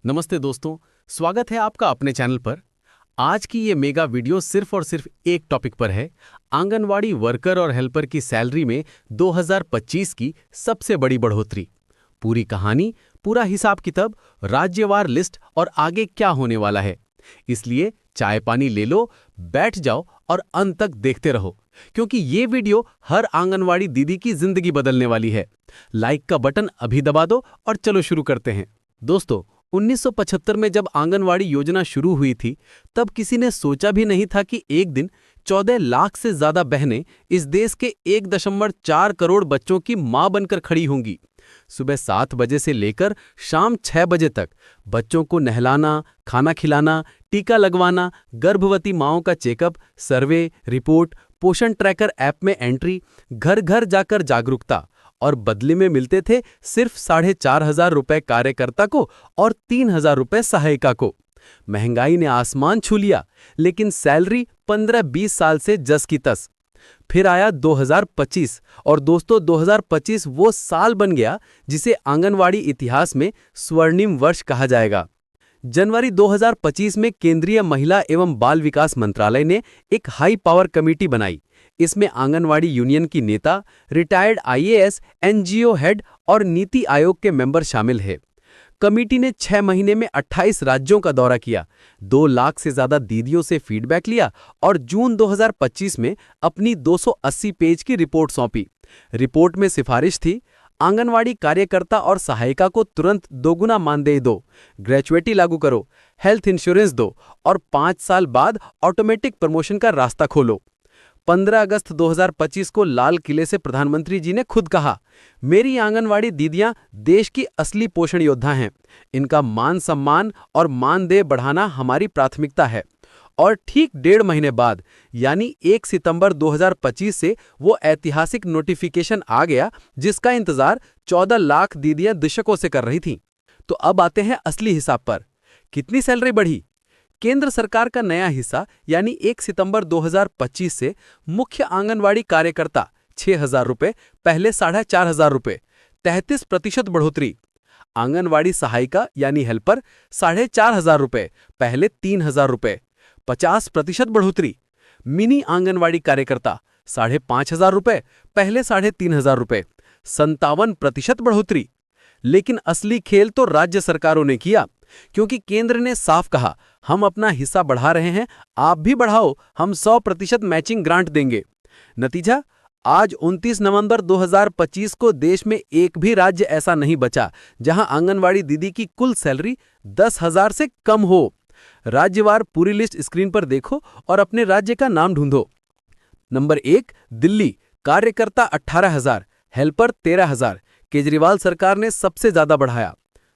नमस्ते दोस्तों, स्वागत है आपका अपने चैनल पर। आज की ये मेगा वीडियो सिर्फ और सिर्फ एक टॉपिक पर है। आंगनवाड़ी वर्कर और हेल्पर की सैलरी में 2025 की सबसे बड़ी बढ़ोतरी। पूरी कहानी, पूरा हिसाब किताब, राज्यवार लिस्ट और आगे क्या होने वाला है। इसलिए चाय पानी ले लो, बैठ जाओ और अंत तक देखते रहो, क्योंकि ये वीडियो हर आंगनवाड़ी दीदी की जिंदगी बदलने वाली है। लाइक का बटन अभी दबा दो और चलो शुरू करते हैं। दोस्तों, 1975 में जब आंगनवाड़ी योजना शुरू हुई थी, तब किसी ने सोचा भी नहीं था कि एक दिन 14 लाख से ज्यादा बहनें इस देश के 1.4 करोड़ बच्चों की मां बनकर खड़ी होंगी। सुबह 7 बजे से लेकर शाम 6 बजे तक बच्चों को नहलाना, खाना खिलाना, टीका लगवाना, गर्भवती माओं का चेकअप, सर्वे, रिपोर्ट, पोषण ट्रैकर ऐप में एंट्री, घर घर जाकर जागरूकता, और बदले में मिलते थे सिर्फ 4,500 रुपए कार्यकर्ता को और 3,000 रुपए सहायिका को। महंगाई ने आसमान छू लिया, लेकिन सैलरी 15-20 साल से जस की तस। फिर आया 2025 और दोस्तों 2025 वो साल बन गया जिसे आंगनवाड़ी इतिहास में स्वर्णिम वर्ष कहा जाएगा। जनवरी 2025 में केंद्रीय महिला एवं बाल विकास मंत्रालय ने एक हाई पावर कमेटी बनाई। इसमें आंगनवाड़ी यूनियन की नेता, रिटायर्ड आईएएस, एनजीओ हेड और नीति आयोग के मेंबर शामिल हैं। कमेटी ने 6 महीने में 28 राज्यों का दौरा किया, 2 लाख से ज्यादा दीदियों से फीडबैक लिया और जून 2025 में अपनी 280 पेज की रिपोर्ट सौंपी। रिपोर्ट में सिफारिश थी, आंगनवाड़ी कार्यकर्ता और सहायिका को तुरंत दोगुना मानदेय दो, ग्रेचुइटी लागू करो, हेल्थ इंश्योरेंस दो और 5 साल बाद ऑटोमेटिक प्रमोशन का रास्ता खोलो। 15 अगस्त 2025 को लाल किले से प्रधानमंत्री जी ने खुद कहा, मेरी आंगनवाड़ी दीदियां देश की असली पोषण योद्धा हैं। इनका मान सम्मान और मानदेय बढ़ाना हमारी प्राथमिकता है। और ठीक 1.5 महीने बाद यानी 1 सितंबर 2025 से वो ऐतिहासिक नोटिफिकेशन आ गया जिसका इंतजार 14 लाख दीदियां दशकों से कर रही थीं। तो अब आते हैं असली हिसाब पर। कितनी सैलरी बढ़ी? केंद्र सरकार का नया हिस्सा यानी 1 सितंबर 2025 से मुख्य आंगनवाड़ी कार्यकर्ता 6,000 रुपए, पहले 4,500 रुपए, 33% बढ़ोतरी। आंगनवाड़ी सहायिका यानी हेल्पर 4,500 रुपए, पहले 3,000 रुपए, 50% बढ़ोतरी। मिनी आंगनवाड़ी कार्यकर्ता 5,500 रुपए, पहले 3,500 रुपए, 57% बढ़ोतरी। लेकिन असली खेल तो राज्य सरकारों ने किया, क्योंकि केंद्र ने साफ कहा, हम अपना हिस्सा बढ़ा रहे हैं, आप भी बढ़ाओ, हम 100% मैचिंग ग्रांट देंगे। नतीजा, आज 29 नवंबर 2025 को देश में एक भी राज्य ऐसा नहीं बचा जहां आंगनवाड़ी दीदी की कुल सैलरी 10,000 से कम हो। राज्यवार पूरी लिस्ट स्क्रीन पर देखो और अपने राज्य का नाम ढूंढो। नंबर 1 दिल्ली, कार्यकर्ता 18,000, हेल्पर 13,000, केजरीवाल सरकार ने सबसे ज्यादा बढ़ाया।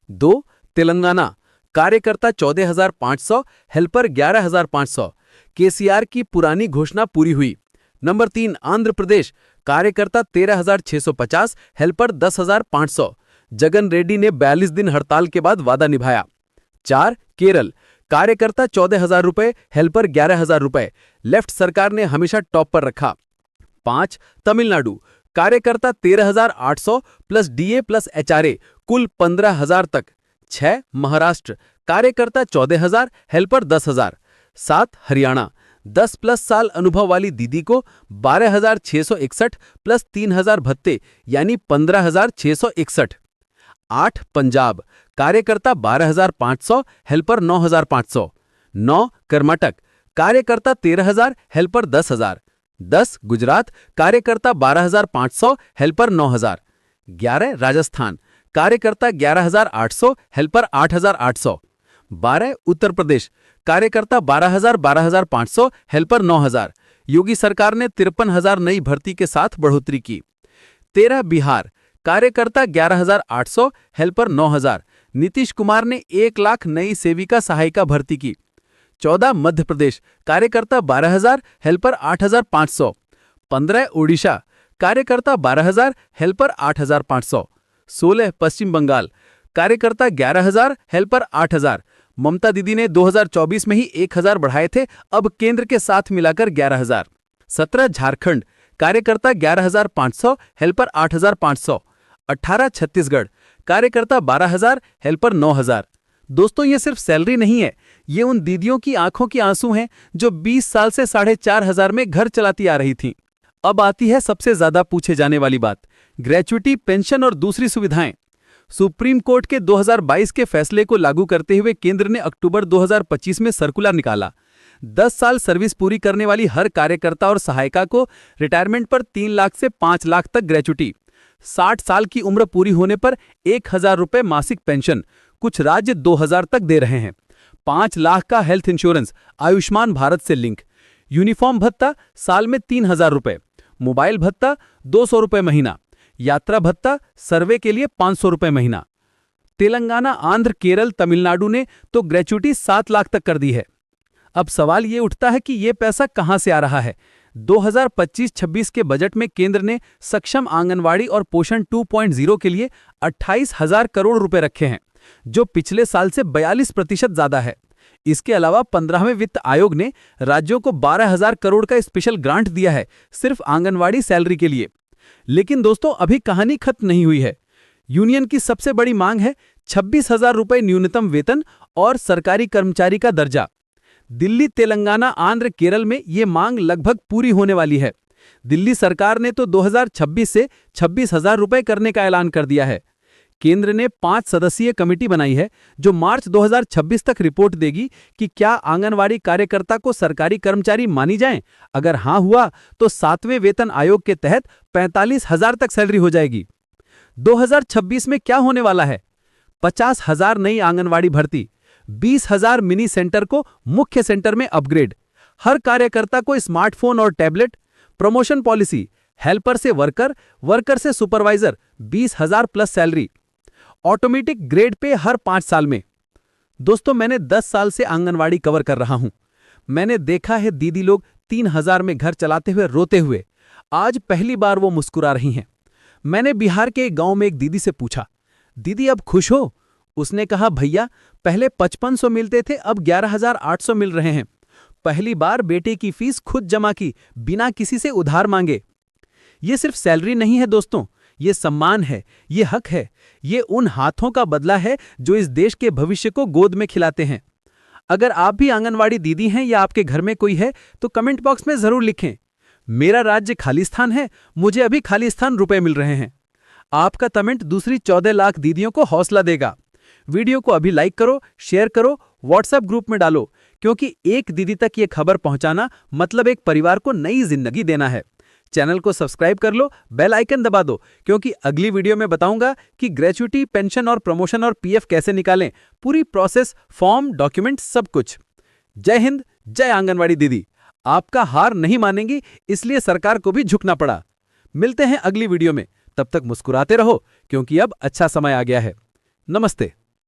2 तेलंगाना, कार्यकर्ता 14,500, हेल्पर 11,500, केसीआर की पुरानी घोषणा पूरी हुई। नंबर 3 आंध्र प्रदेश, कार्यकर्ता 13,650, हेल्पर 10,500, जगन रेड्डी ने 42 दिन हड़ताल के बाद वादा निभाया। 4 केरल, कार्यकर्ता 14,000 रुपए, हेल्पर 11,000 रुपए, लेफ्ट सरकार ने हमेशा टॉप पर रखा। 5 तमिलनाडु, कार्यकर्ता 13,800 प्लस डीए प्लस एचआरए, कुल 15,000 तक। 6 महाराष्ट्र, कार्यकर्ता 14,000, हेल्पर 10,000। 7 हरियाणा, 10 प्लस साल अनुभव वाली दीदी को 12,661 प्लस 3,000 भत्ते यानी 15,661। 8 पंजाब, कार्यकर्ता 12,500, हेल्पर 9,500। 9 कर्नाटक, कार्यकर्ता 13,000, हेल्पर 10,000। 10 गुजरात, कार्यकर्ता 12,500, हेल्पर 9,000। 11 राजस्थान, कार्यकर्ता 11,800, हेल्पर 8,800। 12 उत्तर प्रदेश, कार्यकर्ता 12,500, हेल्पर 9,000। योगी सरकार ने 53,000 नई भर्ती के साथ बढ़ोतरी की। 13 बिहार, कार्यकर्ता 11,800, हेल्पर 9,000। नीतीश कुमार ने 1 लाख नई सेविका सहायिका भर्ती की। 14 मध्य प्रदेश, कार्यकर्ता 12,000, हेल्पर 8,500। 15 ओडिशा, कार्यकर्ता 12,000, हेल्पर 8,500। 16 पश्चिम बंगाल, कार्यकर्ता 11,000, हेल्पर 8,000। ममता दीदी ने 2024 में ही 1,000 बढ़ाए थे, अब केंद्र के साथ मिलाकर 11,000। 17 झारखंड, कार्यकर्ता 11,500, हेल्पर 8,500। 18 छत्तीसगढ़, कार्यकर्ता 12,000, हेल्पर 9,000। दोस्तों ये सिर्फ सैलरी नहीं है, ये उन दीदियों की आंखों की आंसू हैं जो 20 साल से 4,500 में घर चलाती आ रही थीं। अब आती है सबसे ज्यादा पूछे जाने वाली बात, ग्रेच्युटी, पेंशन और दूसरी सुविधाएं। सुप्रीम कोर्ट के 2022 के फैसले को लागू करते हुए केंद्र ने अक्टूबर 2025 में सर्कुलर निकाला। 10 साल सर्विस पूरी करने वाली हर कार्यकर्ता और सहायिका को रिटायरमेंट पर 3 लाख से 5 लाख तक ग्रेच्युटी, 60 साल की उम्र पूरी होने पर 1,000 रुपये मासिक पेंशन, कुछ राज्य 2,000 तक दे रहे हैं, 5 लाख का हेल्थ इंश्योरेंस, आयुष्मान भारत से लिंक, यूनिफॉर्म भत्ता साल में 3,000 रुपये, मोबाइल भत्ता 200 रुपये महीना, यात्रा भत्ता सर्वे के लिए 500 रुपये महीना। तेलंगाना, आंध्र, केरल, तमिलनाडु ने तो ग्रेच्युटी 7 लाख तक कर दी है। अब सवाल ये उठता है कि ये पैसा कहां से आ रहा है। 2025-26 के बजट में केंद्र ने सक्षम आंगनवाड़ी और पोषण 2.0 के लिए 28,000 करोड़ रुपए रखे हैं, जो पिछले साल से 42% ज्यादा है। इसके अलावा 15वें वित्त आयोग ने राज्यों को 12,000 करोड़ का स्पेशल ग्रांट दिया है सिर्फ आंगनवाड़ी सैलरी के लिए। लेकिन दोस्तों अभी कहानी खत्म नहीं हुई है। यूनियन की सबसे बड़ी मांग है 26,000 रुपये न्यूनतम वेतन और सरकारी कर्मचारी का दर्जा। दिल्ली, तेलंगाना, आंध्र, केरल में ये मांग लगभग पूरी होने वाली है। दिल्ली सरकार ने तो 2026 से 26,000 रुपये करने का ऐलान कर दिया है। केंद्र ने 5 सदस्यीय कमेटी बनाई है जो मार्च 2026 तक रिपोर्ट देगी कि क्या आंगनवाड़ी कार्यकर्ता को सरकारी कर्मचारी मानी जाएं। अगर हाँ हुआ तो 7वें वेतन आयोग के तहत 45,000 तक सैलरी हो जाएगी। 2026 में क्या होने वाला है? 50,000 नई आंगनवाड़ी भर्ती, 20,000 मिनी सेंटर को मुख्य सेंटर में अपग्रेड, हर कार्यकर्ता को स्मार्टफोन और टैबलेट, प्रमोशन पॉलिसी, हेल्पर से वर्कर, वर्कर से supervisor, 20,000 plus salary, automatic grade pay हर 5 साल में। दोस्तों मैंने 10 साल से आंगनवाड़ी कवर कर रहा हूं। मैंने देखा है दीदी लोग 3,000 में घर चलाते हुए रोते हुए। आज पहली बार वो मुस्कुरा रही हैं। मैंने बिहार के एक गांव में एक दीदी से पूछा, दीदी अब खुश हो? उसने कहा, भैया पहले 5500 मिलते थे, अब 11,800 मिल रहे हैं। पहली बार बेटे की फीस खुद जमा की, बिना किसी से उधार मांगे। ये सिर्फ सैलरी नहीं है दोस्तों, ये सम्मान है, ये हक है, ये उन हाथों का बदला है जो इस देश के भविष्य को गोद में खिलाते हैं। अगर आप भी आंगनवाड़ी दीदी हैं या आपके घर में कोई है तो कमेंट बॉक्स में जरूर लिखें, मेरा राज्य खालिस्तान है, मुझे अभी खालिस्तान रुपए मिल रहे हैं। आपका कमेंट दूसरी 14 लाख दीदियों को हौसला देगा। वीडियो को अभी लाइक करो, शेयर करो, व्हाट्सएप ग्रुप में डालो, क्योंकि एक दीदी तक ये खबर पहुंचाना मतलब एक परिवार को नई जिंदगी देना है। चैनल को सब्सक्राइब कर लो, बेल आइकन दबा दो, क्योंकि अगली वीडियो में बताऊंगा कि ग्रेच्युटी, पेंशन और प्रमोशन और पीएफ कैसे निकालें, पूरी प्रोसेस, फॉर्म, डॉक्यूमेंट, सब कुछ। जय हिंद, जय आंगनवाड़ी दीदी। आपका हार नहीं मानेंगी, इसलिए सरकार को भी झुकना पड़ा। मिलते हैं अगली वीडियो में, तब तक मुस्कुराते रहो, क्योंकि अब अच्छा समय आ गया है। नमस्ते।